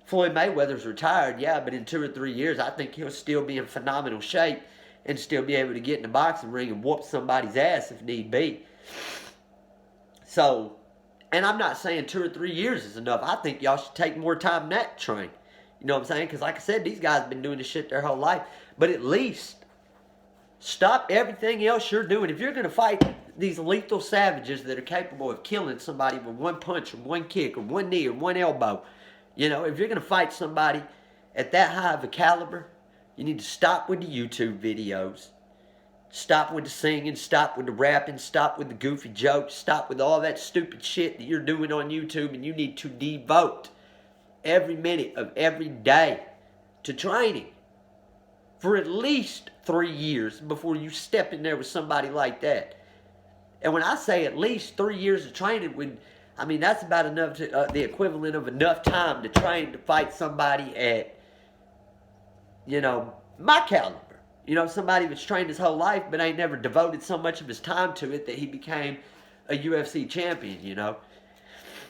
Floyd Mayweather's retired, yeah, but in 2 or 3 years, I think he'll still be in phenomenal shape and still be able to get in the boxing ring and whoop somebody's ass if need be. So, and I'm not saying 2 or 3 years is enough. I think y'all should take more time than that to train. You know what I'm saying? Because like I said, these guys have been doing this shit their whole life. But at least stop everything else you're doing. If you're going to fight these lethal savages that are capable of killing somebody with one punch or one kick or one knee or one elbow, you know, if you're going to fight somebody at that high of a caliber, you need to stop with the YouTube videos. Stop with the singing. Stop with the rapping. Stop with the goofy jokes. Stop with all that stupid shit that you're doing on YouTube. And you need to devote every minute of every day to training for at least 3 years before you step in there with somebody like that. And when I say at least 3 years of training, I mean, that's about enough to, the equivalent of enough time to train to fight somebody at, you know, my caliber. You know, somebody that's trained his whole life but ain't never devoted so much of his time to it that he became a UFC champion, you know.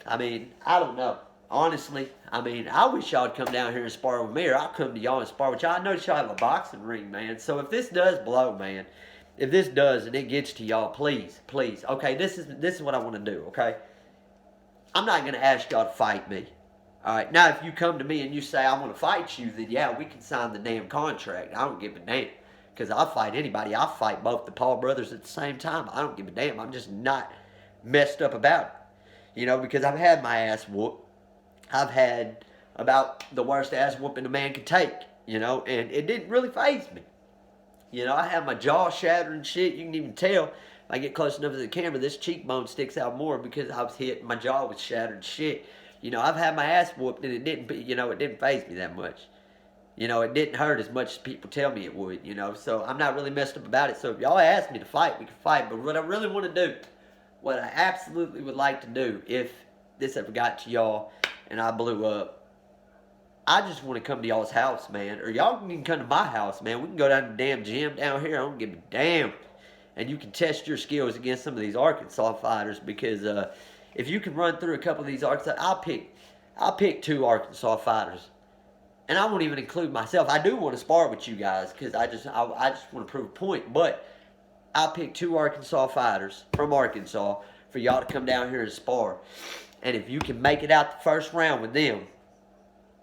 I mean, I don't know. Honestly, I mean, I wish y'all would come down here and spar with me, or I'll come to y'all and spar with y'all. I know y'all have a boxing ring, man. So if this does blow, man, if this does and it gets to y'all, please, please. Okay, this is what I want to do, okay? I'm not going to ask y'all to fight me. All right, now if you come to me and you say I want to fight you, then yeah, we can sign the damn contract. I don't give a damn. Because I'll fight anybody. I'll fight both the Paul brothers at the same time. I don't give a damn. I'm just not messed up about it. You know, because I've had my ass whooped. I've had about the worst ass whooping a man could take, you know, and it didn't really faze me. You know, I have my jaw shattered and shit. You can even tell if I get close enough to the camera, this cheekbone sticks out more because I was hit, my jaw was shattered and shit. You know, I've had my ass whooped and it didn't faze me that much. You know, it didn't hurt as much as people tell me it would, you know, so I'm not really messed up about it. So if y'all ask me to fight, we can fight. But what I really want to do, what I absolutely would like to do, if this ever got to y'all and I blew up, I just want to come to y'all's house, man. Or y'all can come to my house, man. We can go down to the damn gym down here. I don't give a damn. And you can test your skills against some of these Arkansas fighters because if you can run through a couple of these Arkansas, I'll pick 2 Arkansas fighters. And I won't even include myself. I do want to spar with you guys because I just want to prove a point. But I'll pick 2 Arkansas fighters from Arkansas for y'all to come down here and spar. And if you can make it out the first round with them,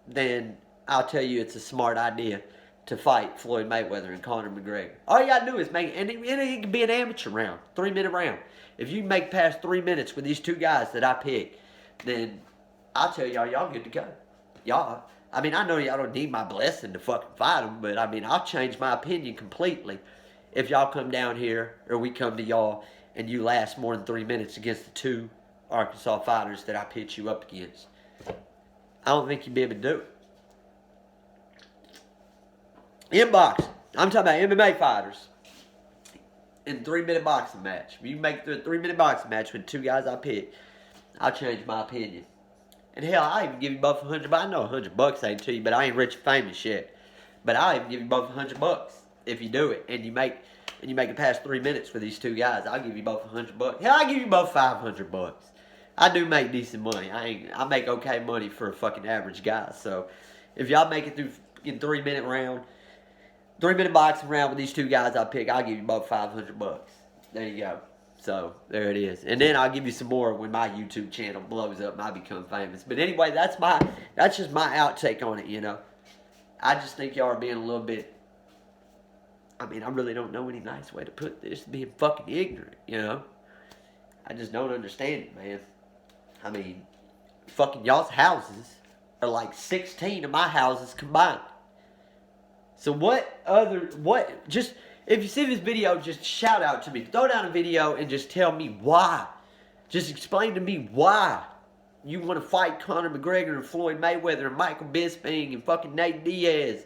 then I'll tell you it's a smart idea to fight Floyd Mayweather and Conor McGregor. All you got to do is make it, and it can be an amateur round, 3-minute round. If you make past 3 minutes with these 2 guys that I pick, then I'll tell y'all good to go. Y'all, I mean, I know y'all don't need my blessing to fucking fight them, but I mean, I'll change my opinion completely if y'all come down here, or we come to y'all, and you last more than 3 minutes against the 2 Arkansas fighters that I pitch you up against. I don't think you'd be able to do it. In boxing, I'm talking about MMA fighters in a 3-minute boxing match. If you make the 3-minute boxing match with 2 guys I pick, I'll change my opinion. And hell, I'll even give you both $100. I know $100 ain't to you, but I ain't rich and famous yet. But I'll even give you both $100 if you do it, and you make it past 3 minutes with these 2 guys. I'll give you both $100. Hell, I'll give you both $500. I do make decent money. I make okay money for a fucking average guy. So if y'all make it through in 3-minute round, 3-minute boxing round with these 2 guys I pick, I'll give you both $500. There you go. So there it is. And then I'll give you some more when my YouTube channel blows up and I become famous. But anyway, that's just my outtake on it, you know. I just think y'all are being a little bit, I mean, I really don't know any nice way to put this, being fucking ignorant, you know. I just don't understand it, man. I mean, fucking y'all's houses are like 16 of my houses combined. So just, if you see this video, just shout out to me. Throw down a video and just tell me why. Just explain to me why you want to fight Conor McGregor and Floyd Mayweather and Michael Bisping and fucking Nate Diaz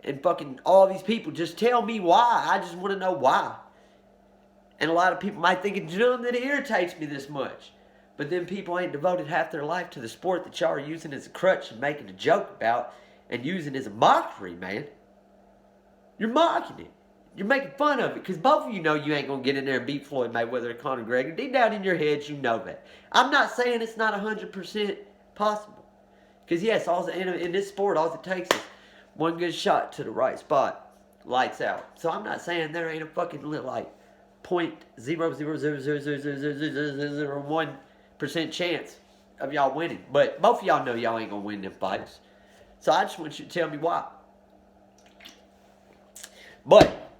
and fucking all these people. Just tell me why. I just want to know why. And a lot of people might think it's dumb that it irritates me this much. But then people ain't devoted half their life to the sport that y'all are using as a crutch and making a joke about and using as a mockery, man. You're mocking it. You're making fun of it because both of you know you ain't going to get in there and beat Floyd Mayweather and Conor McGregor. Deep down in your heads, you know that. I'm not saying it's not 100% possible. Because, yes, in this sport, all it takes is one good shot to the right spot. Lights out. So I'm not saying there ain't a fucking like 0.000000001% chance of y'all winning. But both of y'all know y'all ain't going to win them fights. So I just want you to tell me why. But,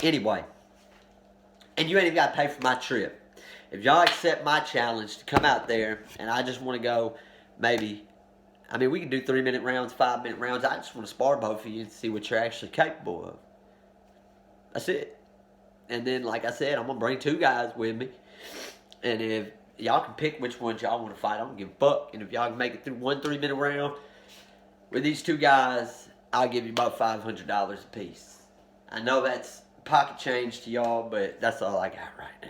anyway, and you ain't even got to pay for my trip. If y'all accept my challenge to come out there, and I just want to go, maybe, I mean, we can do 3-minute rounds, 5-minute rounds. I just want to spar both of you and see what you're actually capable of. That's it. And then, like I said, I'm going to bring 2 guys with me. And if y'all can pick which ones y'all want to fight, I don't give a fuck. And if y'all can make it through one 3-minute round with these 2 guys, I'll give you about $500 a piece. I know that's pocket change to y'all, but that's all I got right now.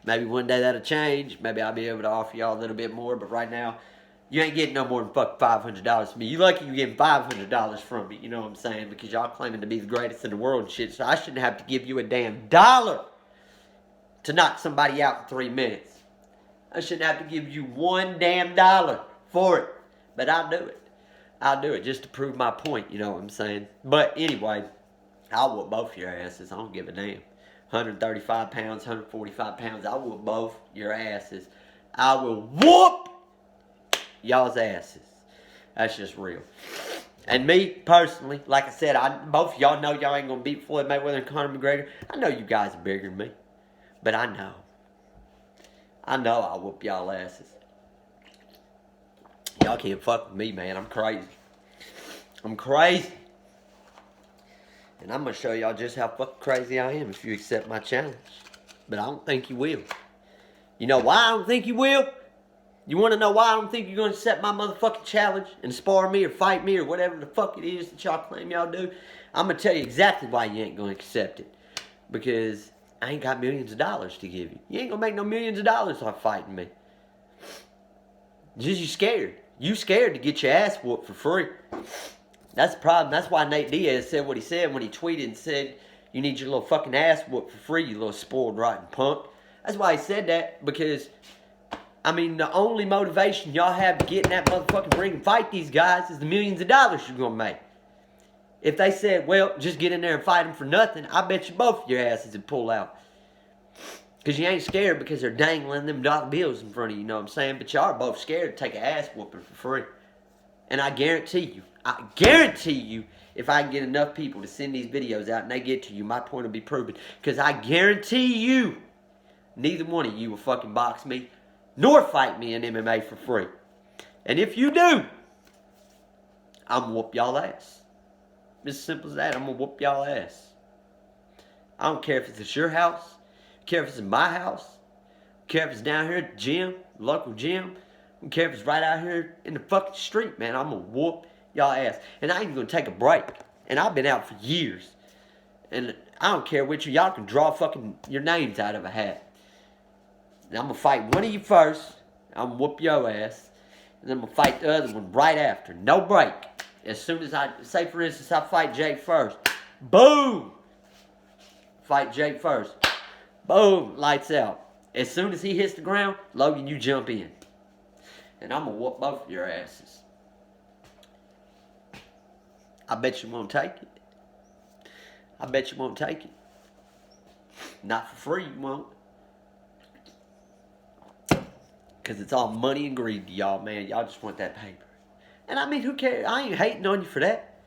Maybe one day that'll change. Maybe I'll be able to offer y'all a little bit more, but right now, You ain't getting no more than fucking $500 from me. You lucky you getting $500 from me, you know what I'm saying? Because y'all claiming to be the greatest in the world and shit, so I shouldn't have to give you a damn dollar to knock somebody out in 3 minutes. I shouldn't have to give you one damn dollar for it. But I'll do it. I'll do it just to prove my point, you know what I'm saying? But anyway, I'll whoop both your asses. I don't give a damn. 135 pounds, 145 pounds, I'll whoop both your asses. I will whoop y'all's asses. That's just real. And me, personally, like I said, both of y'all know y'all ain't going to beat Floyd Mayweather and Conor McGregor. I know you guys are bigger than me. But I know I'll whoop y'all asses. Y'all can't fuck with me, man. I'm crazy. I'm crazy. And I'm going to show y'all just how fucking crazy I am if you accept my challenge. But I don't think you will. You know why I don't think you will? You want to know why I don't think you're going to accept my motherfucking challenge and spar me or fight me or whatever the fuck it is that y'all claim y'all do? I'm going to tell you exactly why you ain't going to accept it. Because I ain't got millions of dollars to give you. You ain't going to make no millions of dollars off fighting me. Just you scared. You scared to get your ass whooped for free. That's the problem. That's why Nate Diaz said what he said when he tweeted and said, you need your little fucking ass whooped for free, you little spoiled rotten punk. That's why he said that, because I mean, the only motivation y'all have to get in that motherfucking ring and fight these guys is the millions of dollars you're going to make. If they said, well, just get in there and fight them for nothing, I bet you both of your asses would pull out. Because you ain't scared because they're dangling them dollar bills in front of you, you know what I'm saying? But y'all are both scared to take an ass whooping for free. And I guarantee you, if I can get enough people to send these videos out and they get to you, my point will be proven. Because I guarantee you, neither one of you will fucking box me, nor fight me in MMA for free. And if you do, I'm going to whoop y'all ass. As simple as that, I'm going to whoop y'all ass. I don't care if it's at your house. I don't care if it's in my house. I don't care if it's down here at the gym, local gym. I don't care if it's right out here in the fucking street, man. I'm going to whoop y'all ass. And I ain't going to take a break. And I've been out for years. And I don't care which of y'all can draw fucking your names out of a hat. And I'm going to fight one of you first. I'm going to whoop your ass. And then I'm going to fight the other one right after. No break. As soon as I, say for instance, I fight Jake first. Boom! Fight Jake first. Boom! Lights out. As soon as he hits the ground, Logan, you jump in. And I'm going to whoop both of your asses. I bet you won't take it. I bet you won't take it. Not for free, you won't. Because it's all money and greed to y'all, man. Y'all just want that paper. And I mean, who cares? I ain't hating on you for that.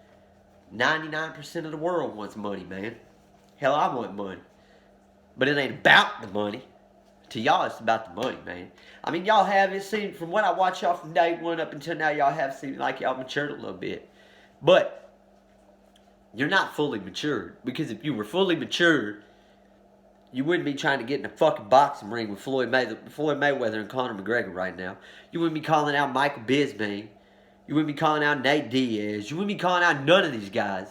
99% of the world wants money, man. Hell, I want money. But it ain't about the money. To y'all, it's about the money, man. I mean, y'all have, it seemed, from what I watch y'all from day one up until now, y'all have seemed like y'all matured a little bit. But you're not fully matured. Because if you were fully matured, you wouldn't be trying to get in a fucking boxing ring with Floyd Mayweather and Conor McGregor right now. You wouldn't be calling out Michael Bisping. You wouldn't be calling out Nate Diaz. You wouldn't be calling out none of these guys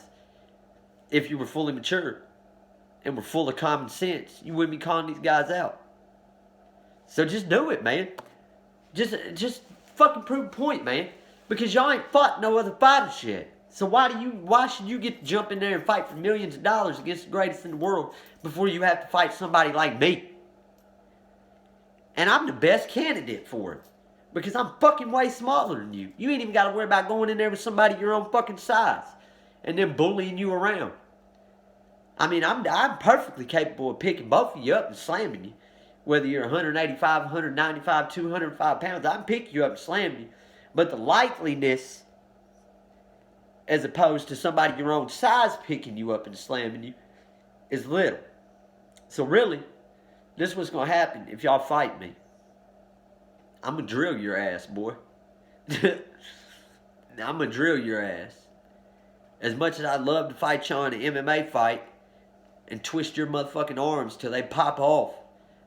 if you were fully mature and were full of common sense. You wouldn't be calling these guys out. So just do it, man. Just fucking prove a point, man. Because y'all ain't fought no other fighters yet. So why should you get to jump in there and fight for millions of dollars against the greatest in the world before you have to fight somebody like me? And I'm the best candidate for it. Because I'm fucking way smaller than you. You ain't even got to worry about going in there with somebody your own fucking size and then bullying you around. I mean, I'm perfectly capable of picking both of you up and slamming you. Whether you're 185, 195, 205 pounds, I can pick you up and slam you. But the likeliness, as opposed to somebody your own size picking you up and slamming you, is little. So really, this is what's going to happen if y'all fight me. I'm going to drill your ass, boy. I'm going to drill your ass. As much as I'd love to fight y'all in an MMA fight and twist your motherfucking arms till they pop off,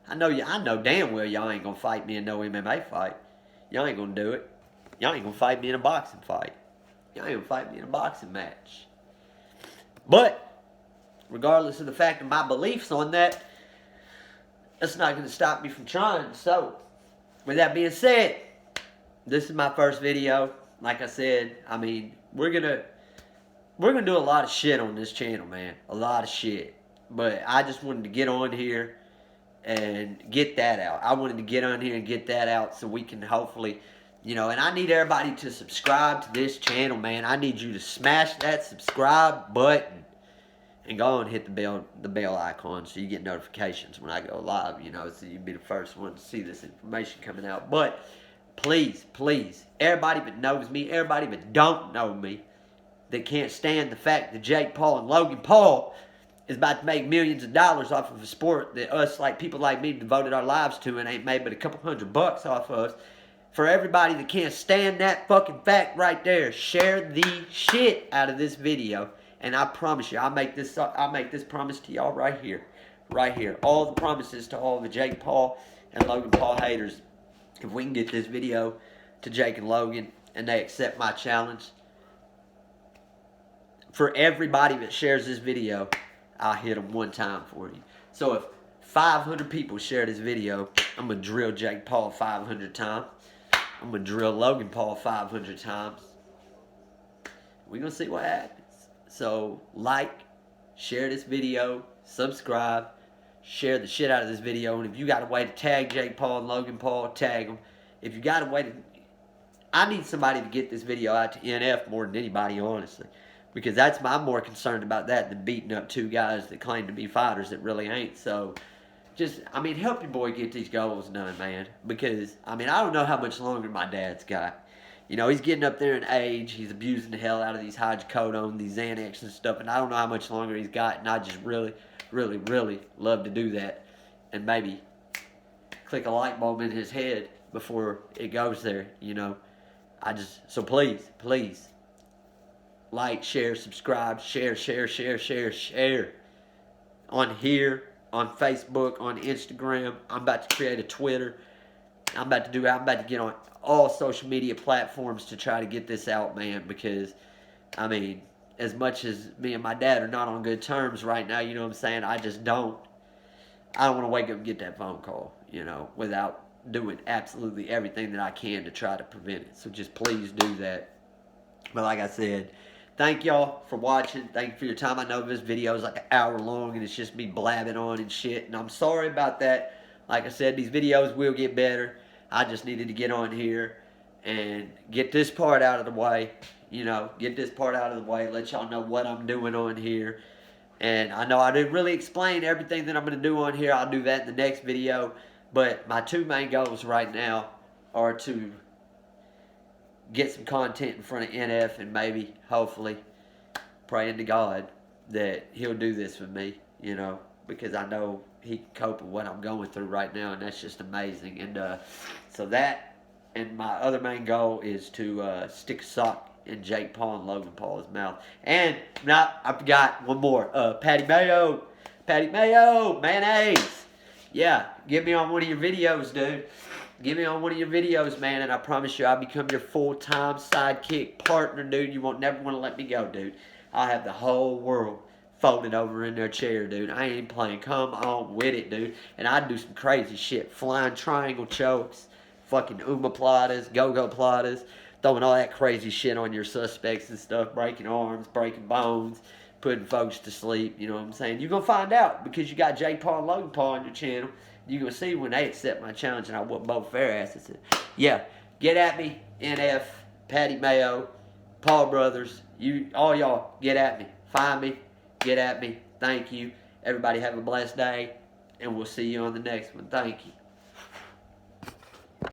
I know damn well y'all ain't going to fight me in no MMA fight. Y'all ain't going to do it. Y'all ain't going to fight me in a boxing fight. Y'all ain't going to fight me in a boxing match. But, regardless of the fact of my beliefs on that, that's not going to stop me from trying. So, with that being said, this is my first video. Like I said, I mean, we're gonna do a lot of shit on this channel, man. A lot of shit. But I just wanted to get on here and get that out. I wanted to get on here and get that out so we can hopefully, you know, and I need everybody to subscribe to this channel, man. I need you to smash that subscribe button and go and hit the bell icon so you get notifications when I go live, you know, so you'll be the first one to see this information coming out. But please, please, everybody that knows me, everybody that don't know me, that can't stand the fact that Jake Paul and Logan Paul is about to make millions of dollars off of a sport that us, like people like me, devoted our lives to and ain't made but a couple $100 off of us. For everybody that can't stand that fucking fact right there, share the shit out of this video. And I promise you, I'll make this promise to y'all right here. Right here. All the promises to all the Jake Paul and Logan Paul haters. If we can get this video to Jake and Logan and they accept my challenge, for everybody that shares this video, I'll hit them one time for you. So if 500 people share this video, I'm going to drill Jake Paul 500 times. I'm going to drill Logan Paul 500 times. We're going to see what happens. So like, share this video, subscribe, share the shit out of this video. And if you got a way to tag Jake Paul and Logan Paul, tag them. If you got a way to... I need somebody to get this video out to NF more than anybody, honestly. Because I'm more concerned about that than beating up two guys that claim to be fighters that really ain't. So, just, I mean, help your boy get these goals done, man. Because, I mean, I don't know how much longer my dad's got. You know, he's getting up there in age. He's abusing the hell out of these hydrocodone, these Xanax and stuff. And I don't know how much longer he's got. And I just really, really, really love to do that. And maybe click a light bulb in his head before it goes there, you know. So please, please. Like, share, subscribe, share. On here, on Facebook, on Instagram. I'm about to create a Twitter. I'm about to get on all social media platforms to try to get this out, man. Because, I mean, as much as me and my dad are not on good terms right now, you know what I'm saying? I don't want to wake up and get that phone call, you know, without doing absolutely everything that I can to try to prevent it. So just please do that. But like I said, thank y'all for watching. Thank you for your time. I know this video is like an hour long and it's just me blabbing on and shit. And I'm sorry about that. Like I said, these videos will get better. I just needed to get on here and get this part out of the way. You know, get this part out of the way. Let y'all know what I'm doing on here. And I know I didn't really explain everything that I'm going to do on here. I'll do that in the next video. But my two main goals right now are to get some content in front of NF and maybe, hopefully, praying to God that he'll do this with me, you know, because I know he can cope with what I'm going through right now, and that's just amazing. And so that, and my other main goal is to stick a sock in Jake Paul and Logan Paul's mouth. And, I forgot one more, Patty Mayo, mayonnaise. Yeah, get me on one of your videos, dude. Get me on one of your videos, man, and I promise you I'll become your full-time sidekick partner, dude. You won't never want to let me go, dude. I'll have the whole world folded over in their chair, dude. I ain't playing. Come on with it, dude. And I'd do some crazy shit. Flying triangle chokes, fucking omoplatas, go-go platas, throwing all that crazy shit on your suspects and stuff, breaking arms, breaking bones, putting folks to sleep, you know what I'm saying? You're going to find out because you got Jake Paul and Logan Paul on your channel. You're going to see when they accept my challenge and I whoop both their asses. Yeah, get at me, NF, Patty Mayo, Paul Brothers. All y'all, get at me. Find me, get at me. Thank you. Everybody have a blessed day, and we'll see you on the next one. Thank you.